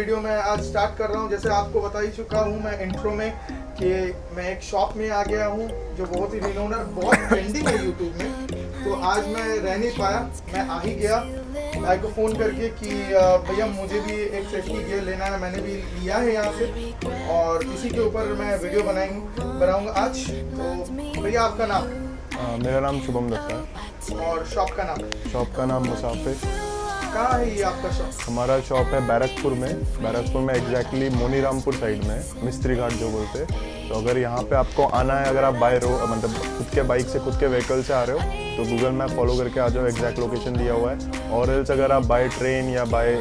Video मैं आज start कर रहा हूँ। जैसे आपको बता ही चुका हूँ मैं इंट्रो में कि मैं एक शॉप में आ गया हूँ जो बहुत ही रिनोनर, बहुत ट्रेंडिंग है यूट्यूब में। तो आज मैं रह नहीं पाया, मैं आ ही गया भाई को फ़ोन करके कि भैया मुझे भी एक सेफ्टी गियर लेना है। मैंने भी लिया है यहाँ से और इसी के ऊपर मैं वीडियो बनाऊँगा आज। तो भैया आपका नाम? मेरा नाम शुभम दत्ता है। और शॉप का नाम? शॉप का नाम मुसाफिर। कहाँ है ये आपका शॉप? हमारा शॉप है बैरकपुर में एग्जैक्टली मोनीरामपुर साइड में, मिस्त्री घाट जो बोलते हैं। तो अगर यहाँ पे आपको आना है, अगर आप बाय रोड मतलब खुद के बाइक से, खुद के व्हीकल से आ रहे हो तो गूगल मैप फॉलो करके आ जाओ, एग्जैक्ट लोकेशन दिया हुआ है। और एल्स अगर आप बाय ट्रेन या बाय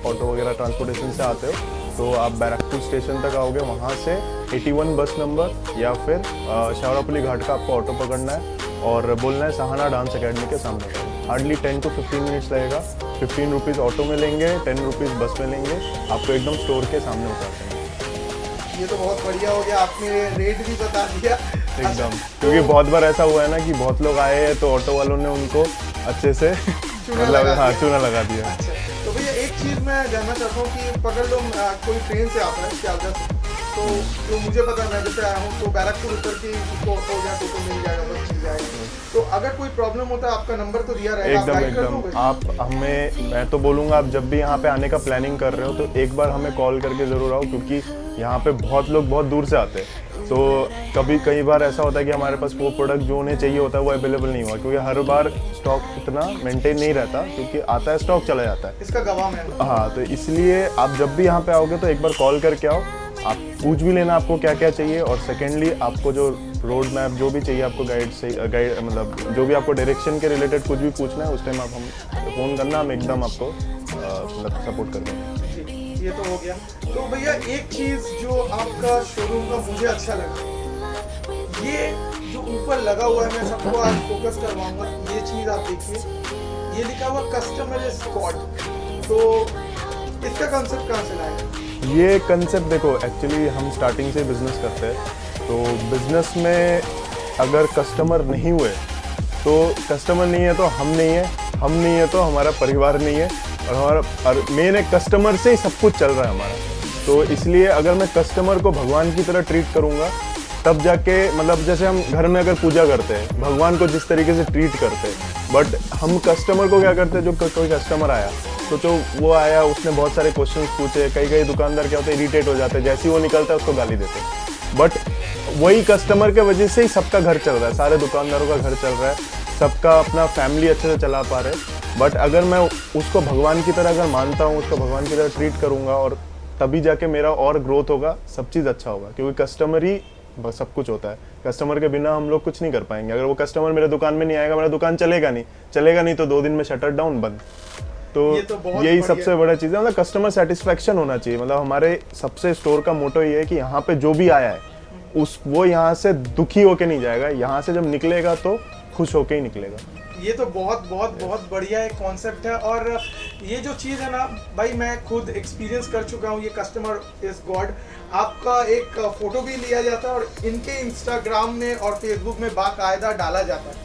ऑटो वगैरह ट्रांसपोर्टेशन से आते हो तो आप बैरकपुर स्टेशन तक आओगे, वहाँ से 81 बस नंबर या फिर शावरापल्ली घाट का आपको ऑटो पकड़ना है और बोलना है सहाना डांस अकेडमी के सामने। हार्डली 10 to 15 मिनट्स लगेगा। 15 रुपीज़ ऑटो में लेंगे, 10 रुपीज़ बस में लेंगे, आपको एकदम स्टोर के सामने उतार देंगे। ये तो बहुत बढ़िया हो गया, आपने रेट भी बता दिया एकदम। क्योंकि बहुत बार ऐसा हुआ है ना कि बहुत लोग आए हैं तो ऑटो वालों ने उनको अच्छे से मतलब हाँ चूना लगा दिया। अच्छा, तो भैया एक चीज़ मैं जानना चाहता हूँ कि अगर लोग कोई ट्रेन से आता है सियालदह से, तो जो मुझे पता है, मैं जैसे आया हूँ तो बैरकपुर उतर के उसको ऑटो या टोटो मिल जाएगा, बस मिल जाएगा। तो अगर कोई प्रॉब्लम होता है आपका नंबर तो दिया रहेगा, एकदम आप हमें, मैं तो बोलूँगा आप जब भी यहाँ पे आने का प्लानिंग कर रहे हो तो एक बार हमें कॉल करके ज़रूर आओ, क्योंकि यहाँ पे बहुत लोग बहुत दूर से आते हैं। तो कई बार ऐसा होता है कि हमारे पास वो प्रोडक्ट जो उन्हें चाहिए होता है वो अवेलेबल नहीं हुआ, क्योंकि हर बार स्टॉक इतना मेंटेन नहीं रहता, क्योंकि आता है स्टॉक चला जाता है, इसका गवाह मैं। हाँ, तो इसलिए आप जब भी यहाँ पे आओगे तो एक बार कॉल करके आओ, आप पूछ भी लेना आपको क्या क्या चाहिए। और सेकेंडली आपको जो रोड मैप जो भी चाहिए, आपको गाइड मतलब जो भी आपको डायरेक्शन के रिलेटेड कुछ भी पूछना है उस टाइम आप हम फ़ोन करना, हम एकदम आपको मतलब सपोर्ट कर देंगे। ये तो हो गया। तो भैया एक चीज़ जो आपका शोरूम का मुझे अच्छा लगा, ये जो ऊपर लगा हुआ है, मैं सबको आज फोकस करवाऊंगा। ये चीज़ आप देखिए, ये लिखा हुआ कस्टमर इज गॉड। तो इसका कंसेप्ट कहाँ से लाया? ये कंसेप्ट देखो, एक्चुअली हम स्टार्टिंग से बिजनेस करते हैं, तो बिजनेस में अगर कस्टमर नहीं हुए तो कस्टमर नहीं है तो हम नहीं है, हम नहीं है तो हमारा परिवार नहीं है, और हमारा मेन है कस्टमर से ही सब कुछ चल रहा है हमारा। तो इसलिए अगर मैं कस्टमर को भगवान की तरह ट्रीट करूँगा तब जाके, मतलब जैसे हम घर में अगर पूजा करते हैं, भगवान को जिस तरीके से ट्रीट करते हैं, बट हम कस्टमर को क्या करते हैं, जो कोई कस्टमर आया तो जो वो आया उसने बहुत सारे क्वेश्चंस पूछे, कई दुकानदार क्या होते हैं इरिटेट हो जाते हैं, जैसे ही वो निकलता है उसको गाली देते हैं। बट वही कस्टमर के वजह से ही सबका घर चल रहा है, सारे दुकानदारों का घर चल रहा है, सबका अपना फैमिली अच्छे से चला पा रहे हैं। बट अगर मैं उसको भगवान की तरह अगर मानता हूँ, उसको भगवान की तरह ट्रीट करूँगा, और तभी जाके मेरा और ग्रोथ होगा, सब चीज़ अच्छा होगा, क्योंकि कस्टमर ही सब कुछ होता है। कस्टमर के बिना हम लोग कुछ नहीं कर पाएंगे। अगर वो कस्टमर मेरे दुकान में नहीं आएगा, मेरा दुकान चलेगा नहीं तो 2 दिन में शटर डाउन बंद। तो यही सबसे बड़ा चीज़ है, मतलब कस्टमर सेटिस्फेक्शन होना चाहिए। मतलब हमारे सबसे स्टोर का मोटो ये है कि यहाँ पे जो भी आया है वो यहाँ से दुखी होके नहीं जाएगा, यहाँ से जब निकलेगा तो खुश होके ही निकलेगा। ये तो बहुत बढ़िया एक कॉन्सेप्ट है। और ये जो चीज़ है ना भाई, मैं खुद एक्सपीरियंस कर चुका हूँ, ये कस्टमर इज गॉड। आपका एक फ़ोटो भी लिया जाता है और इनके इंस्टाग्राम में और फेसबुक में बाकायदा डाला जाता है।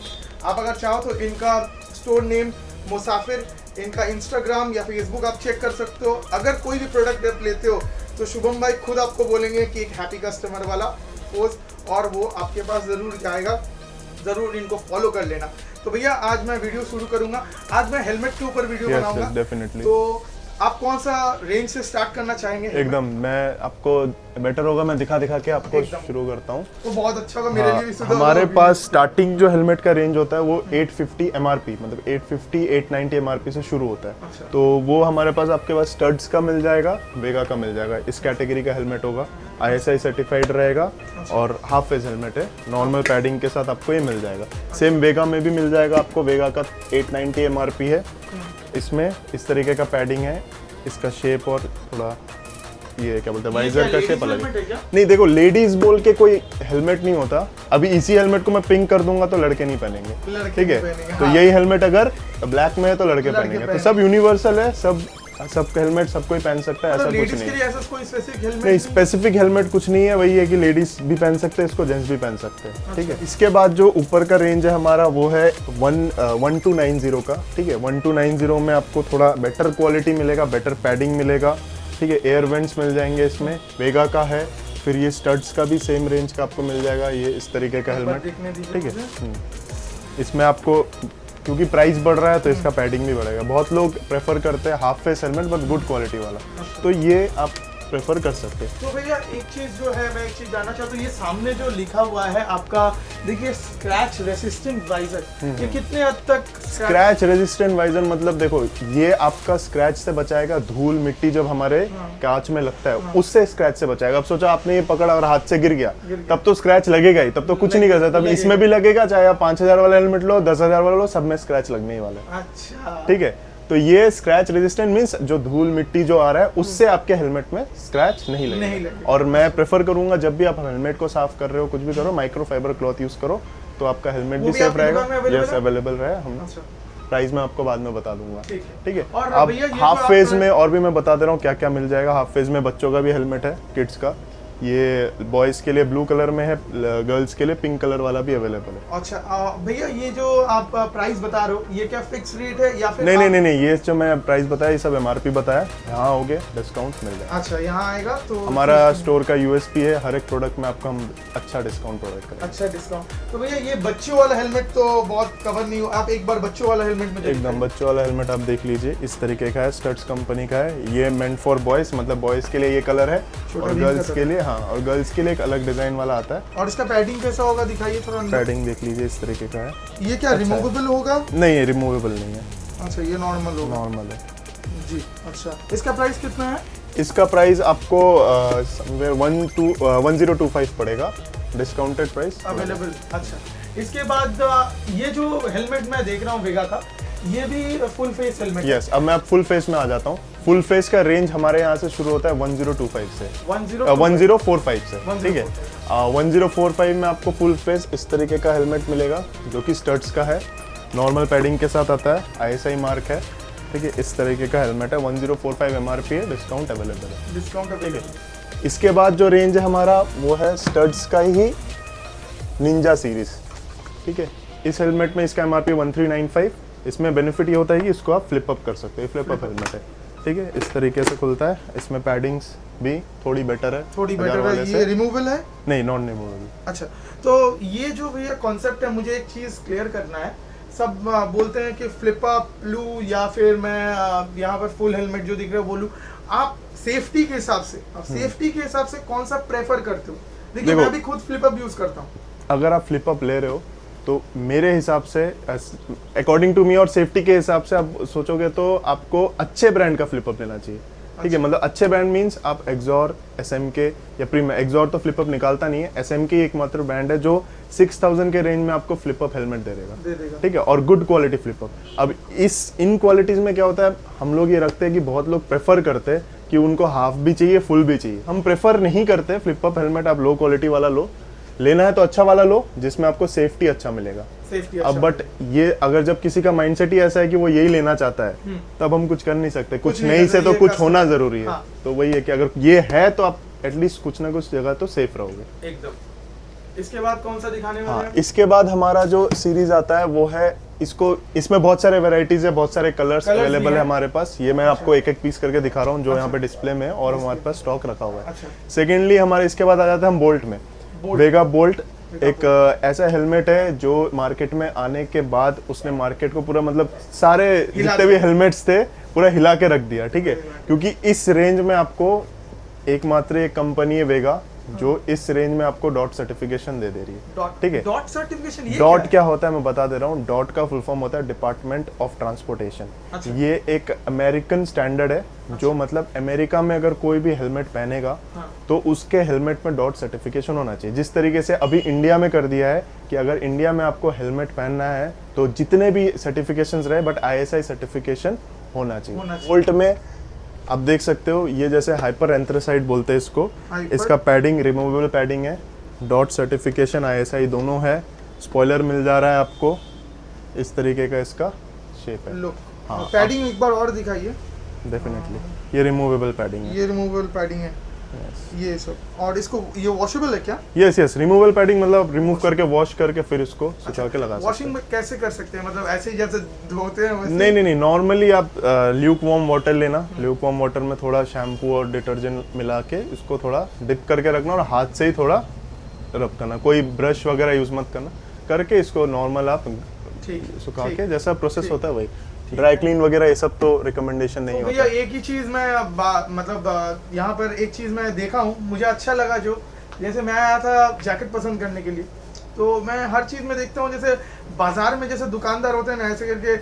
आप अगर चाहो तो इनका स्टोर नेम मुसाफिर, इनका इंस्टाग्राम या फेसबुक आप चेक कर सकते हो। अगर कोई भी प्रोडक्ट आप लेते हो तो शुभम भाई खुद आपको बोलेंगे कि एक हैप्पी कस्टमर वाला पोस्ट, और वो आपके पास ज़रूर जाएगा। ज़रूर इनको फॉलो कर लेना। तो भैया आज मैं वीडियो शुरू करूंगा, आज मैं हेलमेट के ऊपर वीडियो बनाऊंगा। डेफिनेटली। तो आप कौन सा रेंज से स्टार्ट करना चाहेंगे? एकदम, मैं आपको बेटर होगा मैं दिखा के आपको शुरू करता हूँ, तो बहुत अच्छा होगा मेरे लिए भी। हमारे पास स्टार्टिंग जो हेलमेट का रेंज होता है वो 850 MRP, मतलब 850-890 MRP से शुरू होता है। अच्छा। तो वो हमारे पास आपके पास स्टड्स का मिल जाएगा, वेगा का मिल जाएगा, इस कैटेगरी का हेलमेट होगा, ISI सर्टिफाइड रहेगा। अच्छा। और हाफ फेस हेलमेट है, नॉर्मल पैडिंग के साथ आपको ये मिल जाएगा। सेम वेगा में भी मिल जाएगा आपको, वेगा का 890 MRP है। इसमें इस तरीके का पैडिंग है, इसका शेप और थोड़ा ये क्या बोलते हैं, वाइजर का शेप अलग है। नहीं देखो, लेडीज बोल के कोई हेलमेट नहीं होता। अभी इसी हेलमेट को मैं पिंक कर दूंगा तो लड़के नहीं पहनेंगे, ठीक है। तो यही हेलमेट अगर ब्लैक में है तो लड़के पहनेंगे। तो सब यूनिवर्सल है, सब हेलमेट सबको ही पहन सकता है, ऐसा कुछ नहीं। स्पेसिफिक हेलमेट कुछ नहीं है, वही है कि लेडीज भी पहन सकते हैं इसको, जेंट्स भी पहन सकते हैं, ठीक है। इसके बाद जो ऊपर का रेंज है हमारा वो है 1290 का, ठीक है। 1290 में आपको थोड़ा बेटर क्वालिटी मिलेगा, बेटर पैडिंग मिलेगा, ठीक है। एयर वेंट्स मिल जाएंगे इसमें, वेगा का है। फिर ये स्टड्स का भी सेम रेंज का आपको मिल जाएगा, ये इस तरीके का हेलमेट, ठीक है। इसमें आपको क्योंकि प्राइस बढ़ रहा है तो इसका पैडिंग भी बढ़ेगा। बहुत लोग प्रेफर करते हैं half face helmet but good quality वाला, तो ये आप प्रेफर कर सकते हैं। तो भैया एक चीज जो है, मैं एक चीज जानना चाहता हूँ, ये सामने जो लिखा हुआ है आपका, देखिए स्क्रैच रेसिस्टेंट वाइजर, ये कितने हद तक स्क्रैच रेजिस्टेंट वाइजर मतलब देखो, ये आपका स्क्रैच से बचाएगा। धूल मिट्टी जब हमारे कांच में लगता है उससे स्क्रैच से बचाएगा। अब सोचो आपने ये पकड़ा और हाथ से गिर गया, तब तो स्क्रैच लगेगा ही, तब तो कुछ नहीं कर सकता। तब इसमें भी लगेगा, चाहे आप 5000 वाला हेलमेट लो, 10,000 वाला लो, सब में स्क्रैच लगने ही वाला है। अच्छा, ठीक है। तो ये स्क्रैच रेजिस्टेंट मींस जो धूल मिट्टी जो आ रहा है उससे आपके हेलमेट में स्क्रैच नहीं लगेगा। और मैं प्रेफर करूंगा जब भी आप हेलमेट को साफ कर रहे हो, कुछ भी करो, माइक्रोफाइबर क्लॉथ यूज करो, तो आपका हेलमेट भी सेफ रहेगा। यस, अवेलेबल रहे। हम प्राइस में आपको बाद में बता दूंगा, ठीक है। अब हाफ फेज में और भी मैं बता दे रहा हूँ क्या क्या मिल जाएगा। हाफ फेज में बच्चों का भी हेलमेट है, किड्स का। ये बॉयज के लिए ब्लू कलर में है, गर्ल्स के लिए पिंक कलर वाला भी अवेलेबल है। अच्छा भैया, ये जो आप प्राइस बता रहे हो, ये क्या फिक्स रेट है या फिर नहीं, ये जो मैं प्राइस बताया ये सब एमआरपी बताया। यहाँ हो गए डिस्काउंट मिल जाएगा। अच्छा, यहाँ आएगा तो हमारा स्टोर का यूएसपी है, हर एक प्रोडक्ट में आपको हम अच्छा डिस्काउंट प्रोवाइड करेंगे। अच्छा डिस्काउंट। तो भैया ये बच्चों वाला हेलमेट तो बहुत कवर नहीं हो, आप एक बार बच्चों वाला हेलमेट में एकदम बच्चों वाला हेलमेट आप देख लीजिए, इस तरीके का है, स्टड्स कंपनी का है। ये मेंट फॉर बॉयज, मतलब बॉयज के लिए ये कलर है, और गर्ल्स के लिए, हाँ, और गर्ल्स के लिए एक अलग डिजाइन वाला आता है। और इसका पैडिंग कैसा होगा, दिखाइए थोड़ा। पैडिंग देख लीजिए, इस तरीके का है। ये क्या रिमूवेबल होगा? नहीं, ये रिमूवेबल नहीं है। अच्छा, ये नॉर्मल होगा। नॉर्मल है जी। अच्छा, इसका प्राइस कितना है? इसका प्राइस आपको 1025 पड़ेगा, डिस्काउंटेड प्राइस अवेलेबल। अच्छा, इसके बाद ये जो हेलमेट मैं देख रहा हूँ वेगा का, ये भी फुल फेस हेलमेट। यस, अब मैं फुल फेस में आ जाता हूँ। फुल फेस का रेंज हमारे यहाँ से शुरू होता है 1025 से, 1045 से, ठीक है। 1045 में आपको फुल फेस इस तरीके का हेलमेट मिलेगा, जो कि स्टड्स का है, नॉर्मल पैडिंग के साथ आता है, ISI मार्क है, ठीक है। इस तरीके का हेलमेट है, 1045 MRP है, डिस्काउंट अवेलेबल है। डिस्काउंट, ठीक है। इसके बाद जो रेंज है हमारा वो है स्टड्स का ही निंजा सीरीज, ठीक है। इस हेलमेट में इसका MRP 1395। इसमें बेनिफिट ये होता है कि इसको आप फ्लिप अप कर सकते हो, फ्लिप अप हेलमेट है, ठीक है। इस तरीके से खुलता है, इसमें पैडिंग्स भी थोड़ी बेटर है, थोड़ी बेटर है। ये रिमूवेबल है? नहीं, नॉन रिमूवेबल। अच्छा, तो ये जो भैया कॉन्सेप्ट है, मुझे एक चीज क्लियर करना है। सब बोलते हैं कि फ्लिप अप लूं या फिर मैं यहाँ पर फुल हेलमेट जो दिख रहा है वो लूं। आप सेफ्टी के हिसाब से कौन सा प्रेफर करते हो? देखिए, मैं भी खुद फ्लिप अप यूज करता हूँ। अगर आप फ्लिप अप ले रहे हो तो मेरे हिसाब से, अकॉर्डिंग टू मी, और सेफ्टी के हिसाब से आप सोचोगे तो आपको अच्छे ब्रांड का फ्लिप अप लेना चाहिए, ठीक है। मतलब अच्छे ब्रांड मींस आप एक्सॉर, SMK या प्रीमियम। एक्सॉर तो फ्लिप अप निकालता नहीं है, SMK एकमात्र ब्रांड है जो 6000 के रेंज में आपको फ्लिप अप हेलमेट दे देगा, ठीक है, और गुड क्वालिटी फ्लिप अप। अब इन क्वालिटीज में क्या होता है, हम लोग ये रखते हैं कि बहुत लोग प्रेफर करते हैं कि उनको हाफ भी चाहिए, फुल भी चाहिए। हम प्रेफर नहीं करते फ्लिप अप हेलमेट। आप लो क्वालिटी वाला लो, लेना है तो अच्छा वाला लो जिसमें आपको सेफ्टी अच्छा मिलेगा। अब बट ये अगर जब किसी का माइंडसेट ही ऐसा है कि वो यही लेना चाहता है, तब हम कुछ कर नहीं सकते। कुछ नहीं से तो कुछ होना जरूरी है। तो वही है कि अगर ये है तो आप एटलीस्ट कुछ ना कुछ जगह तो सेफ रहोगे एकदम। इसके बाद कौन सा दिखाने वाले हैं? इसके बाद हमारा जो सीरीज आता है वो है, इसमें बहुत सारे वेराइटीज है, बहुत सारे कलर्स अवेलेबल है हमारे पास। ये मैं आपको एक एक पीस करके दिखा रहा हूँ जो यहाँ पे डिस्प्ले में है, और हमारे पास स्टॉक रखा हुआ है। सेकेंडली हमारे इसके बाद आ जाता है हम बोल्ट में। वेगा बोल्ट एक ऐसा हेलमेट है जो मार्केट में आने के बाद उसने मार्केट को पूरा, मतलब सारे जितने भी हेलमेट्स थे पूरा हिला के रख दिया, ठीक है। क्योंकि इस रेंज में आपको एकमात्र एक कंपनी है वेगा जो इस रेंज में आपको डॉट सर्टिफिकेशन दे रही है, ठीक है। डॉट सर्टिफिकेशन, ये डॉट क्या होता है मैं बता दे रहा हूँ। डॉट का फुल फॉर्म होता है डिपार्टमेंट ऑफ ट्रांसपोर्टेशन। अच्छा। ये एक अमेरिकन स्टैंडर्ड है। अच्छा। जो मतलब अमेरिका में अगर कोई भी हेलमेट पहनेगा, हाँ, तो उसके हेलमेट में डॉट सर्टिफिकेशन होना चाहिए। जिस तरीके से अभी इंडिया में कर दिया है कि अगर इंडिया में आपको हेलमेट पहनना है तो जितने भी सर्टिफिकेशंस रहे बट ISI सर्टिफिकेशन होना चाहिए। बोल्ट में आप देख सकते हो, ये जैसे हाइपर एंथ्रासाइड बोलते हैं इसको, इसका पैडिंग रिमूवेबल पैडिंग है, डॉट सर्टिफिकेशन ISI दोनों है। स्पॉइलर मिल जा रहा है आपको, इस तरीके का इसका शेप है। हाँ, पैडिंग एक बार और दिखाइए। डेफिनेटली ये रिमूवेबल पैडिंग है। ये रिमूवेबल पैडिंग है। ये सब, और इसको ये वॉशेबल है क्या? यस यस, रिमूवल पैडिंग, मतलब रिमूव करके वॉश करके फिर इसको सुखा के लगा सकते वॉशिंग में कैसे कर सकते हैं, मतलब ऐसे ही जैसे धोते हैं वैसे? हैं। नहीं, नॉर्मली आप ल्यूक वार्म वाटर लेना, ल्यूक वार्म वाटर में थोड़ा शैम्पू और डिटर्जेंट मिला के इसको थोड़ा डिप करके रखना और हाथ से ही थोड़ा रब करना, कोई ब्रश वगैरह यूज मत करना, करके इसको नॉर्मल आप सुखा के जैसा प्रोसेस होता है वही। ड्राई क्लीन वगैरह ये सब तो रिकमेंडेशन नहीं तो होता। भैया एक ही चीज मैं मतलब यहाँ पर एक चीज मैं देखा हूँ, मुझे अच्छा लगा, जो जैसे मैं आया था जैकेट पसंद करने के लिए, तो मैं हर चीज में देखता हूँ, जैसे बाजार में जैसे दुकानदार होते हैं ना, ऐसे करके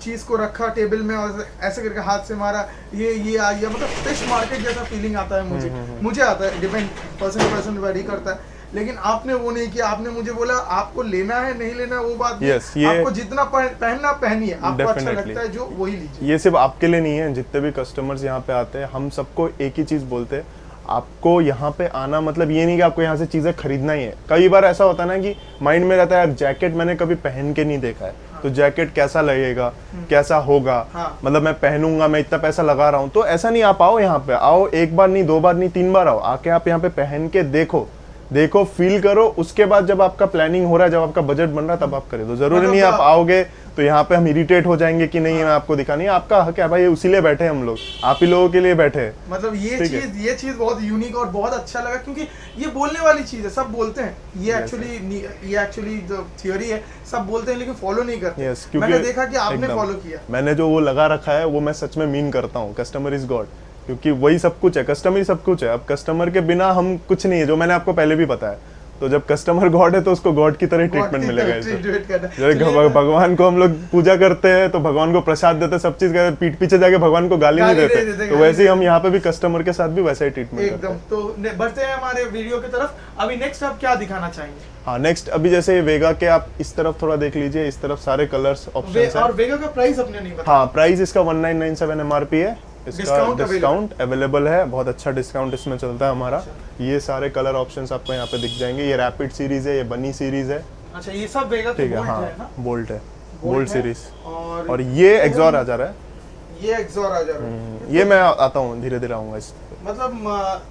चीज को रखा टेबल में और ऐसे करके हाथ से मारा, ये आ गया, मतलब फिश मार्केट जैसा फीलिंग आता है मुझे आता है, depend person to person vary करता है। लेकिन आपने वो नहीं किया, आपने मुझे बोला आपको लेना है नहीं लेना वो बात नहीं, आपको जितना पहनना पहनिए, आपको अच्छा लगता है जो वही लीजिए। ये सिर्फ आपके लिए नहीं है, जितने भी कस्टमर्स यहाँ पे आते हैं हम सबको एक ही चीज बोलते हैं, आपको यहाँ पे आना मतलब ये नहीं कि आपको यहाँ से चीजें खरीदना ही है। कई बार ऐसा होता है ना कि माइंड में रहता है यार जैकेट मैंने कभी पहन के नहीं देखा है, तो जैकेट कैसा लगेगा, कैसा होगा, मतलब मैं पहनूंगा, मैं इतना पैसा लगा रहा हूँ, तो ऐसा नहीं। आप आओ यहाँ पे, आओ, एक बार नहीं, 2 बार नहीं, 3 बार आओ, आके आप यहाँ पे पहन के देखो, फील करो, उसके बाद जब आपका प्लानिंग हो रहा है, जब आपका बजट बन रहा है, तब आप करें। तो जरूरी नहीं आप आओगे तो यहाँ पे हम इरिटेट हो जाएंगे कि नहीं मैं आपको दिखा नहीं, आपका हक है भाई, उसी लिए बैठे हम लोग, आप ही लोगों के लिए बैठे हैं। मतलब ये चीज बहुत यूनिक और बहुत अच्छा लगा, क्योंकि ये बोलने वाली चीज है, सब बोलते हैं, ये एक्चुअली जो थ्योरी है सब बोलते हैं लेकिन फॉलो नहीं करते। मैंने देखा कि आपने फॉलो किया। मैंने जो वो लगा रखा है वो मैं सच में मीन करता हूँ, कस्टमर इज गॉड, क्योंकि वही सब कुछ है, कस्टमर ही सब कुछ है। अब कस्टमर के बिना हम कुछ नहीं है, जो मैंने आपको पहले भी बताया। तो जब कस्टमर गॉड है तो उसको गॉड की तरह ट्रीटमेंट मिलेगा। जब भगवान को हम लोग पूजा करते हैं तो भगवान को प्रसाद देते हैं, सब चीज करते हैं, पीठ पीछे जाके भगवान को गाली नहीं देते, तो वैसे ही हम यहाँ पे भी कस्टमर के साथ भी वैसा ही ट्रीटमेंट करते हैं। एकदम। तो बढ़ते हैं हमारे वीडियो की तरफ। अभी नेक्स्ट आप क्या दिखाना चाहेंगे? हाँ, नेक्स्ट अभी जैसे वेगा के आप इस तरफ थोड़ा देख लीजिए, इस तरफ सारे कलर्स ऑप्शंस हैं। और वेगा का प्राइस अपने नहीं बताया। हाँ, प्राइस इसका 1997 MRP है, इसका डिस्काउंट अवेलेबल है, बहुत अच्छा डिस्काउंट इसमें चलता है हमारा। ये सारे कलर ऑप्शंस आपको यहाँ पे दिख जाएंगे। ये रैपिड सीरीज है, ये बनी सीरीज है। अच्छा, ये सब वेगा के बोल्ट है ना? बोल्ट है, बोल्ट सीरीज। और ये एक्सॉर आ जा रहा है, ये एक्सॉर आ जा रहा है। ये मैं आता हूँ, धीरे धीरे आऊंगा इस। मतलब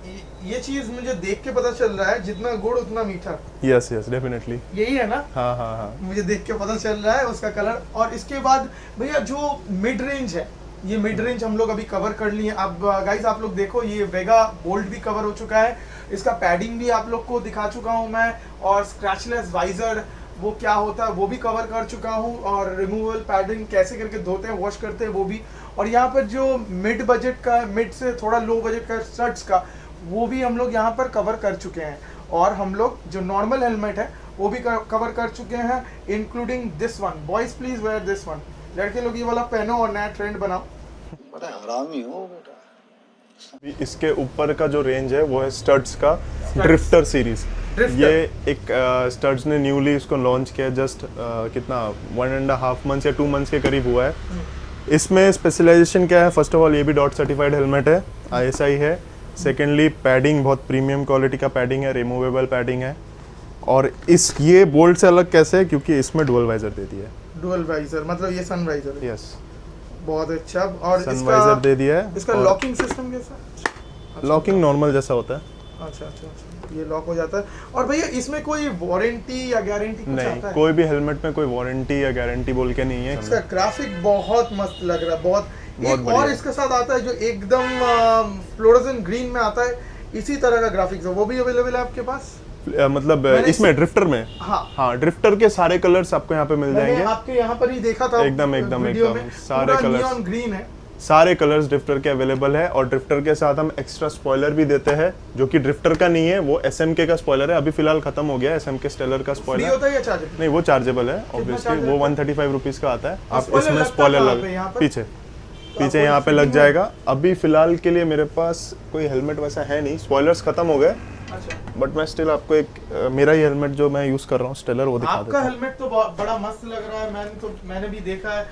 ये चीज मुझे देख के पता चल रहा है, जितना गुड़ उतना मीठा। यस डेफिनेटली यही है ना? हाँ, मुझे देख के पता चल रहा है उसका कलर। और इसके बाद भैया जो मिड रेंज है, ये मिड रेंज हम लोग अभी कवर कर लिए। अब गाइस आप लोग देखो, ये वेगा बोल्ट भी कवर हो चुका है, इसका पैडिंग भी आप लोग को दिखा चुका हूँ मैं, और स्क्रैचलेस वाइजर वो क्या होता है वो भी कवर कर चुका हूँ, और रिमूवल पैडिंग कैसे करके धोते हैं, वॉश करते हैं वो भी। और यहाँ पर जो मिड बजट का, मिड से थोड़ा लो बजट का शर्ट्स का, वो भी हम लोग यहाँ पर कवर कर चुके हैं। और हम लोग जो नॉर्मल हेलमेट है वो भी कवर कर चुके हैं, including this one. Boys please wear this one, लड़के लोग ये वाला पहनो और नया ट्रेंड बनाओ। बड़ा हरामी हो बेटा। इसके ऊपर का जो रेंज है वो है स्टड्स का, ड्रिफ्टर सीरीज। ये एक स्टड्स ने न्यूली इसको लॉन्च किया, जस्ट कितना 1.5 मंथ्स या 2 मंथ्स के करीब हुआ है। इसमें स्पेशलाइजेशन क्या है? फर्स्ट ऑफ ऑल ये भी डॉट सर्टिफाइड हेलमेट है, ISI है। सेकेंडली पैडिंग बहुत प्रीमियम क्वालिटी का पैडिंग है, रिमूवेबल पैडिंग है। और ये बोल्ट से अलग कैसे है? क्योंकि इसमें डुअल वाइजर दे दिया है। डुअल वाइजर मतलब ये सन वाइजर है? यस, बहुत अच्छा। और सन वाइजर दे दिया है। इसका लॉकिंग सिस्टम कैसा? लॉकिंग नॉर्मल जैसा होता है। अच्छा, ये लॉक हो जाता है। और भैया इसमें कोई वारंटी या गारंटी कुछ नहीं, आता है? कोई भी हेलमेट में कोई वारंटी या गारंटी बोल के नहीं है। इसका ग्राफिक बहुत मस्त लग रहा है, बहुत एक और इसके साथ आता है जो एकदम फ्लोरोसेंट ग्रीन में आता है, इसी तरह का ग्राफिक्स है, वो भी अवेलेबल है आपके पास? मतलब इसमें ड्रिफ्टर में हाँ, ड्रिफ्टर के सारे कलर्स आपको यहाँ पे मिल जाएंगे। आपके यहाँ पर ही देखा था एकदम सारे कलर्स, ग्रीन है, सारे कलर्स ड्रिफ्टर के अवेलेबल है। और ड्रिफ्टर के साथ हम एक्स्ट्रा स्पॉइलर भी देते हैं, जो कि ड्रिफ्टर का नहीं है, वो SMK का स्पॉइलर है। अभी फिलहाल खत्म हो गया SMK स्टेलर का स्पॉइलर। फ्री होता है या चार्जेबल? नहीं, वो चार्जेबल है ऑब्वियसली, वो 135 रुपीज का आता है। आप इसमें स्पॉइलर लग पीछे यहाँ पे लग जाएगा। अभी फिलहाल के लिए मेरे पास कोई हेलमेट वैसा है नहीं, स्पॉयलर्स खत्म हो गए। अच्छा, बट मैं स्टिल आपको एक मेरा ही हेलमेट जो मैं यूज कर रहा हूँ स्टेलर, वो दिखा देता हूँ। आपका हेलमेट तो बड़ा मस्त लग रहा है, मैंने भी देखा है।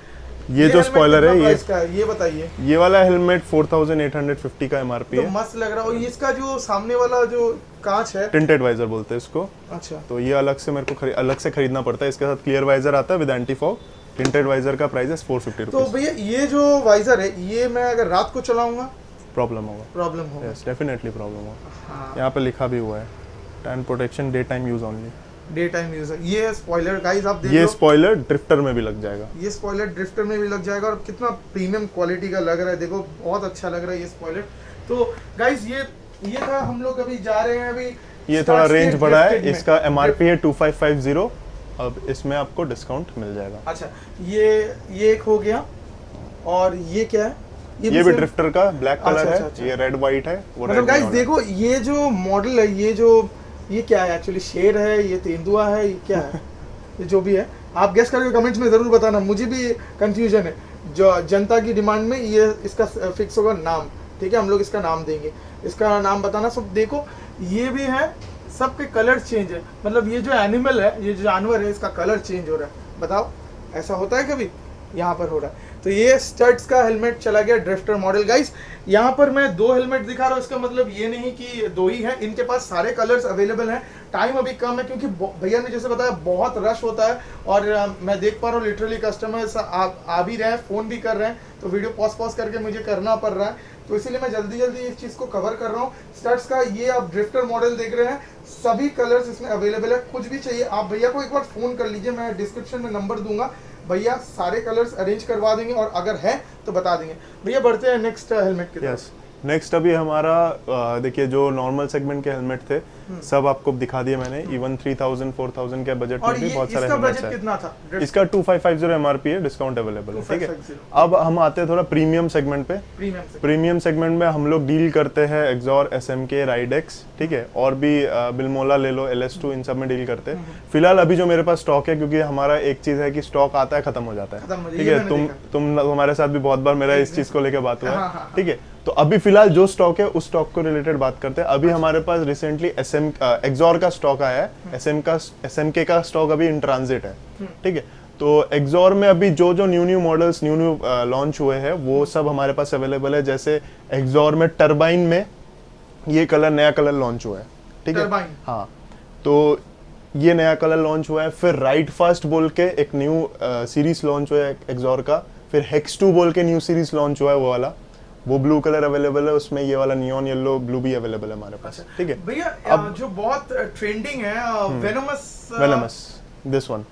ये जो स्पॉइलर है ये बताइए। ये वाला हेलमेट 4850 का MRP है। तो मस्त लग रहा है। और इसका जो सामने वाला जो कांच है, टिंटेड वाइजर बोलते हैं इसको। अच्छा, तो ये अलग से मेरे को अलग से खरीदना पड़ता है। इसके साथ क्लियर वाइजर आता है with anti fog. Tinted visor का प्राइस है 450 रुपीज। तो भैया ये जो वाइजर है, ये मैं अगर रात को चलाऊंगा प्रॉब्लम होगा, प्रॉब्लम होगा। यस डेफिनेटली प्रॉब्लम होगा। हाँ, यहाँ पे लिखा भी हुआ है tan protection day time use only. Day time use है। ये स्पॉइलर गाइस आप देख ये लो, स्पॉइलर ड्रिफ्टर में भी लग जाएगा। ये स्पॉइलर ड्रिफ्टर में भी लग जाएगा, और कितना प्रीमियम क्वालिटी का लग रहा है, देखो बहुत अच्छा लग रहा है ये स्पॉइलर। तो गाइस ये था, हम लोग अभी जा रहे हैं, अभी ये थोड़ा start रेंज state बढ़ा है, drifted में। इसका MRP है 2550, अब इसमें आपको डिस्काउंट मिल जाएगा। अच्छा, ये एक हो गया, और ये क्या है? ये भी same- ड्रिफ्टर का ब्लैक अच्छा, कलर है, अच्छा। ये रेड वाइट है, वो मतलब रेड गाइस देखो, ये जो मॉडल है, ये क्या है एक्चुअली? शेर है, ये तेंदुआ है, ये क्या है? ये जो भी है आप गेस करके कमेंट्स में जरूर बताना, मुझे भी कंफ्यूजन है। जो जनता की डिमांड में ये इसका फिक्स होगा नाम, ठीक है, हम लोग इसका नाम देंगे, इसका नाम बताना। सब देखो ये भी है, सबके कलर चेंज है, मतलब ये जो एनिमल है, ये जो जानवर है, इसका कलर चेंज हो रहा है। बताओ ऐसा होता है कभी? यहाँ पर हो रहा है। तो ये स्टड्स का हेलमेट चला गया ड्रिफ्टर मॉडल। गाइस यहाँ पर मैं 2 हेलमेट दिखा रहा हूँ, इसका मतलब ये नहीं कि 2 ही हैं, इनके पास सारे कलर्स अवेलेबल हैं। टाइम अभी कम है क्योंकि भैया ने जैसे बताया बहुत रश होता है, और मैं देख पा रहा हूँ लिटरली कस्टमर्स आ भी रहे हैं, फ़ोन भी कर रहे हैं, तो वीडियो पॉज करके मुझे करना पड़ रहा है, तो इसीलिए मैं जल्दी इस चीज़ को कवर कर रहा हूँ। स्टड्स का ये आप ड्रिफ्टर मॉडल देख रहे हैं, सभी कलर्स इसमें अवेलेबल है। कुछ भी चाहिए आप भैया को एक बार फ़ोन कर लीजिए, मैं डिस्क्रिप्शन में नंबर दूंगा, भैया सारे कलर्स अरेंज करवा देंगे, और अगर है तो बता देंगे। भैया बढ़ते हैं नेक्स्ट हेलमेट की तरफ। यस नेक्स्ट अभी हमारा देखिए जो नॉर्मल सेगमेंट के हेलमेट थे सब आपको दिखा दिए मैंने, इवन 3000 4000 के बजट और में भी ये बहुत सारे इसका हेलमेट्स बजट हैं। कितना था? इसका 2550 MRP है, डिस्काउंट अवेलेबल है, ठीक है। 2550 अब हम आते हैं थोड़ा प्रीमियम सेगमेंट पे। प्रीमियम से प्रीमियम सेगमेंट में हम लोग डील करते हैं एक्सॉर, SMK, राइडेक्स, ठीक है, और भी बिल्मोला ले लो, LS2, इन सब में डील करते हैं। फिलहाल अभी जो मेरे पास स्टॉक है, क्योंकि हमारा एक चीज है कि स्टॉक आता है खत्म हो जाता खत्म है, हो जाए, ठीक ये है। मैंने तुम हमारे साथ भी बहुत बार मेरा इस चीज को लेकर बात हुआ हाँ, है, हाँ, ठीक है। तो अभी फिलहाल जो स्टॉक है उस स्टॉक को रिलेटेड बात करते हैं। अभी हमारे पास रिसेंटली एक्सॉर का स्टॉक आया है, SMK का स्टॉक अभी इन ट्रांजिट है, ठीक है। तो एक्सॉर में अभी जो न्यू मॉडल्स न्यू लॉन्च हुए हैं वो सब हमारे पास अवेलेबल है। जैसे एक्सॉर में टर्बाइन में ये कलर, नया कलर लॉन्च हुआ है, ठीक है। टर्बाइन, हाँ, तो ये नया कलर लॉन्च हुआ है। फिर राइड फास्ट बोल के एक न्यू सीरीज लॉन्च हुआ है एक्सॉर का। फिर हेक्स 2 बोल के न्यू सीरीज लॉन्च हुआ है, वो वाला, वो ब्लू कलर अवेलेबल है उसमें, ये वाला नियॉन येलो ब्लू भी अवेलेबल है हमारे पास, ठीक है। भैया जो बहुत ट्रेंडिंग है, venomous this one,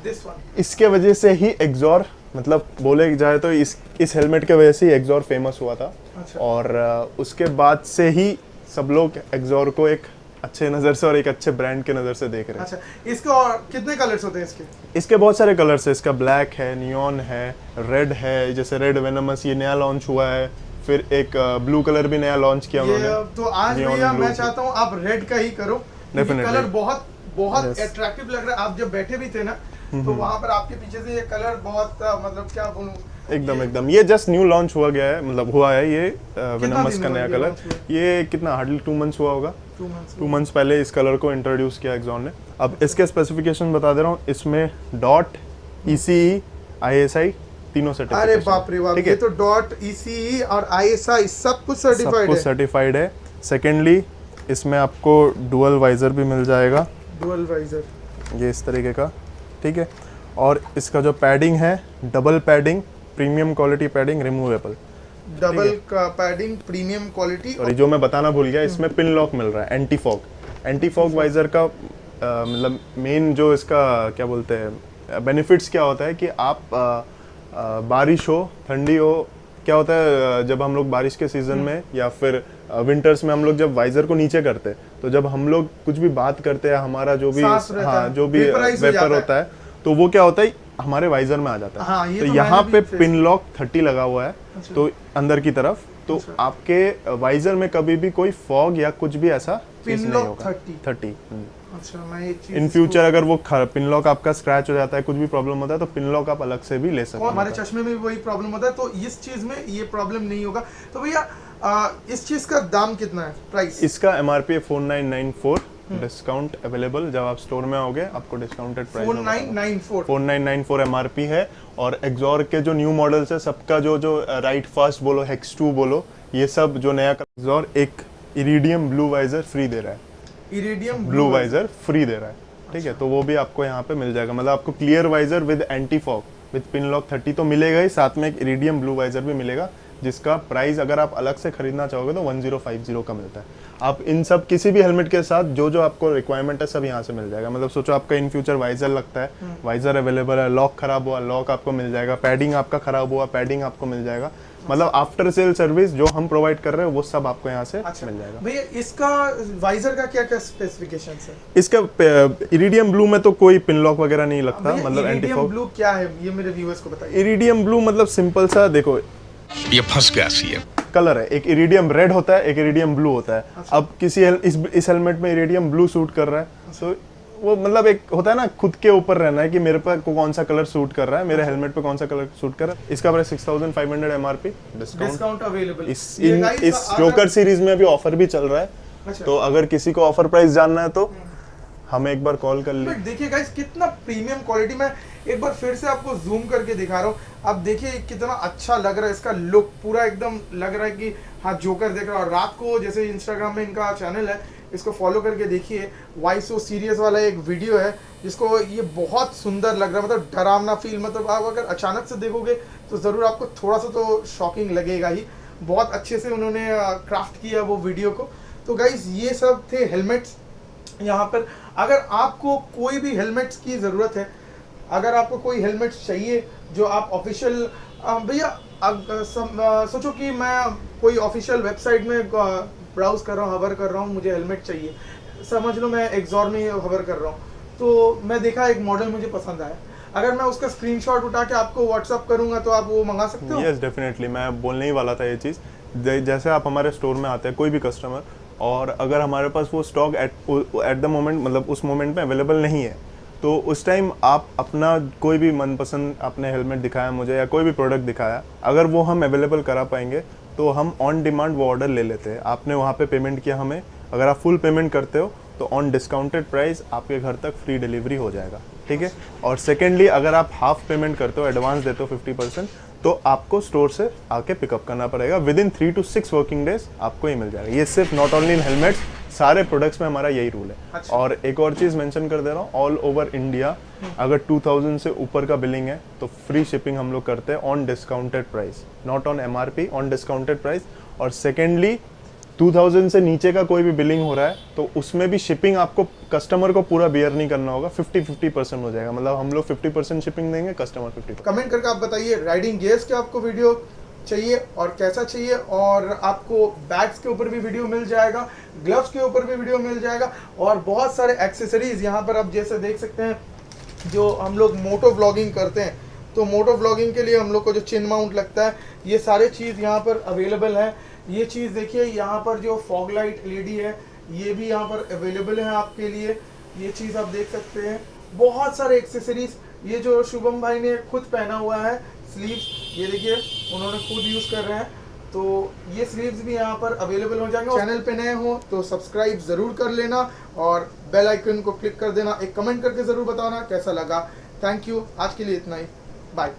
this one, इसके वजह से ही एक्सॉर, मतलब बोले जाए तो इस हेलमेट के वजह से ही एक्सॉर फेमस हुआ था। अच्छा। और उसके बाद से ही सब लोग एक्सॉर को एक अच्छे नज़र से और एक अच्छे ब्रांड के नज़र से देख रहे हैं। अच्छा, इसके और कितने कलर्स होते हैं इसके? इसके बहुत सारे कलर्स है, इसका ब्लैक है, नियॉन है, रेड है, जैसे रेड वेनमस ये नया लॉन्च हुआ है। फिर एक ब्लू कलर भी नया लॉन्च किया ये उन्होंने। तो आज Neon भैया मैं blue। चाहता हूँ आप रेड का ही करो, Definitely। कलर बहुत बहुत Yes। अट्रैक्टिव लग रहा है। आप जब बैठे भी थे ना, तो वहाँ पर आपके पीछे से ये कलर बहुत मतलब क्या बोलूं, एकदम ये जस्ट न्यू लॉन्च हुआ गया है, मतलब हुआ है ये वेनमस दिन का हुआ नया ये कलर। launch हुआ? ये कितना हार्डली 2 मंथ्स हुआ होगा, 2 months 2 मंथ्स पहले इस कलर को इंट्रोड्यूस किया एक्सॉन ने। अब इसके स्पेसिफिकेशन बता दे रहा हूँ, इसमें डॉट, ECE, ISI तीनों अरे सर्टिफिकेशन, बाप रे बाप, ठीक ये है। तो डॉट ECE और ISI सब कुछ सब सर्टिफाइड कुछ है। सर्टिफाइड है। सेकेंडली इसमें आपको डुअल वाइजर भी मिल जाएगा, डुअल वाइजर, ये इस तरीके का, ठीक है। और इसका जो पैडिंग है, double padding, premium quality padding, removable, double का पैडिंग, प्रीमियम क्वालिटी। और ये जो मैं बताना भूल गया, इसमें पिन लॉक मिल रहा है, एंटी फॉग वाइजर का मतलब मेन जो इसका क्या बोलते हैं बेनिफिट्स क्या होता है कि आप बारिश हो, ठंडी हो, क्या होता है जब हम लोग बारिश के सीजन में या फिर विंटर्स में हम लोग जब वाइजर को नीचे करते हैं, तो जब हम लोग कुछ भी बात करते हैं, हमारा जो भी सांस रहता हाँ है, जो भी vaporize हो जाता वेपर है। होता है, तो वो क्या होता है हमारे वाइजर में आ जाता है। हाँ, ये तो तो यहाँ मैंने पे भी face- पिन लॉक 30 लगा हुआ है, अच्छा। तो अंदर की तरफ, तो अच्छा। आपके वाइजर में कभी भी कोई फॉग या कुछ भी ऐसा चीज पिन नहीं लॉक होगा। 30। 30 अच्छा, मैं ये चीज इन फ्यूचर अगर वो पिन लॉक आपका स्क्रैच हो जाता है, कुछ भी प्रॉब्लम होता है, तो पिन लॉक आप अलग से भी ले सकते और हमारे हैं। चश्मे में भी वही प्रॉब्लम होता है, तो इस चीज में ये प्रॉब्लम नहीं होगा। तो भैया इस चीज का दाम कितना है, प्राइस? इसका MRP है 4994, डिस्काउंट अवेलेबल, जब आप स्टोर में आओगे आपको डिस्काउंटेड प्राइस 4994। 4994 MRP है। और एक्सॉर के जो न्यू मॉडल्स है सबका जो राइड फास्ट बोलो, हेक्स 2 बोलो, ये सब जो नया एक्सॉर एक इरिडियम ब्लू वाइजर फ्री दे रहा है, इरिडियम ब्लू वाइजर फ्री दे रहा है, ठीक है। तो वो भी आपको यहाँ पे मिल जाएगा, मतलब आपको clear visor with anti fog with pin lock 30 तो मिलेगा ही, साथ में एक इरिडियम ब्लू वाइजर भी मिलेगा जिसका प्राइस अगर आप अलग से खरीदना चाहोगे तो 1050 का मिलता है। आप इन सब किसी भी हेलमेट के साथ जो जो आपको रिक्वायरमेंट है सब यहाँ से मिल जाएगा। मतलब सोचो आपका इन फ्यूचर वाइजर लगता है, वाइजर अवेलेबल है, लॉक खराब हुआ लॉक आपको मिल जाएगा, पैडिंग आपका खराब हुआ पैडिंग आपको मिल जाएगा। मतलब आफ्टर सेल सर्विस जो हम प्रोवाइड कर रहे हैं वो सब आपको यहाँ से मिल जाएगा। भैया इसका वाइजर का क्या क्या स्पेसिफिकेशंस है? इसका इरिडियम ब्लू में तो कोई पिन लॉक वगैरह नहीं लगता। मतलब एंटी इरिडियम फॉग ब्लू क्या है ये मेरे व्यूअर्स को बताइए। इरिडियम ब्लू मतलब सिंपल सा देखो ये फंस गया सी कलर है, एक इरिडियम रेड होता है एक इरिडियम ब्लू होता है। अब किसी इस हेलमेट में इरिडियम ब्लू सूट कर रहा है तो वो मतलब एक होता है ना खुद के ऊपर रहना है कि मेरे पे कौन सा कलर सूट कर रहा है, मेरे हेलमेट पे कौन सा कलर सूट कर रहा है। इसका प्राइस 6500 एमआरपी डिस्काउंट अवेलेबल इस जोकर सीरीज में अभी ऑफर भी चल रहा है। तो अगर किसी को ऑफर प्राइस जानना है तो हमें एक बार कॉल कर ले। देखिए गाइस कितना प्रीमियम क्वालिटी में एक बार फिर से आपको जूम करके दिखा रहा हूँ। आप देखिए कितना अच्छा लग रहा है, इसका लुक पूरा एकदम लग रहा है कि हाँ जोकर देख रहा है। और रात को जैसे इंस्टाग्राम में इनका चैनल है इसको फॉलो करके देखिए, वाई सो सीरियस वाला एक वीडियो है जिसको ये बहुत सुंदर लग रहा है। मतलब डरावना फील, मतलब आप अगर अचानक से देखोगे तो ज़रूर आपको थोड़ा सा तो शॉकिंग लगेगा ही। बहुत अच्छे से उन्होंने क्राफ्ट किया वो वीडियो को। तो गाइस ये सब थे हेलमेट्स यहाँ पर। अगर आपको कोई भी हेलमेट्स की ज़रूरत है, अगर आपको कोई हेलमेट्स चाहिए जो आप ऑफिशियल भैया सोचो कि मैं कोई ऑफिशियल वेबसाइट में ब्राउज कर रहा हूँ, हवर कर रहा हूँ, मुझे हेलमेट चाहिए, समझ लो मैं एक्सॉर में हवर कर रहा हूँ, तो मैं देखा एक मॉडल मुझे पसंद आया, अगर मैं उसका स्क्रीनशॉट उठा के आपको व्हाट्सअप करूंगा तो आप वो मंगा सकते हो? यस डेफिनेटली, मैं बोलने ही वाला था ये चीज़। जैसे आप हमारे स्टोर में आते हैं कोई भी कस्टमर, और अगर हमारे पास वो स्टॉक एट द मोमेंट मतलब उस मोमेंट में अवेलेबल नहीं है तो उस टाइम आप अपना कोई भी मनपसंद आपने हेलमेट दिखाया मुझे या कोई भी प्रोडक्ट दिखाया, अगर वो हम अवेलेबल करा पाएंगे तो हम ऑन डिमांड वो ऑर्डर ले लेते हैं। आपने वहाँ पे पेमेंट किया हमें, अगर आप फुल पेमेंट करते हो तो ऑन डिस्काउंटेड प्राइस आपके घर तक फ्री डिलीवरी हो जाएगा, ठीक है। और सेकेंडली अगर आप हाफ पेमेंट करते हो, एडवांस देते हो 50%, तो आपको स्टोर से आके पिकअप करना पड़ेगा। With in 3 to 6 working days आपको ये मिल जाएगा। ये सिर्फ नॉट ओनली इन हेलमेट्स, सारे प्रोडक्ट्स में हमारा यही रूल है। अच्छा। और एक और चीज़ मेंशन कर दे रहा हूँ, ऑल ओवर इंडिया अगर 2000 से ऊपर का बिलिंग है तो फ्री शिपिंग हम लोग करते हैं on discounted price, not on MRP, on discounted price. और सेकेंडली 2000 से नीचे का कोई भी बिलिंग हो रहा है तो उसमें भी शिपिंग आपको कस्टमर को पूरा बियर नहीं करना होगा, 50% हो जाएगा। मतलब हम लोग 50% शिपिंग देंगे, कस्टमर 50%। कमेंट करके आप बताइए राइडिंग गियर्स के आपको वीडियो चाहिए और कैसा चाहिए, और आपको बैग्स के ऊपर भी वीडियो मिल जाएगा, ग्लव्स के ऊपर भी वीडियो मिल जाएगा, और बहुत सारे एक्सेसरीज यहाँ पर आप जैसे देख सकते हैं। जो हम लोग मोटो व्लॉगिंग करते हैं तो मोटो व्लॉगिंग के लिए हम लोग को जो चिन माउंट लगता है, ये सारे चीज़ यहाँ पर अवेलेबल है। ये चीज़ देखिए, यहाँ पर जो फॉग लाइट LED है ये भी यहाँ पर अवेलेबल है आपके लिए, ये चीज़ आप देख सकते हैं। बहुत सारे एक्सेसरीज, ये जो शुभम भाई ने खुद पहना हुआ है स्लीव्स, ये देखिए उन्होंने खुद यूज़ कर रहे हैं, तो ये स्लीव्स भी यहाँ पर अवेलेबल हो जाएंगे। चैनल पे नए हो तो सब्सक्राइब ज़रूर कर लेना और बेल आइकन को क्लिक कर देना। एक कमेंट करके ज़रूर बताना कैसा लगा। थैंक यू, आज के लिए इतना ही, बाय।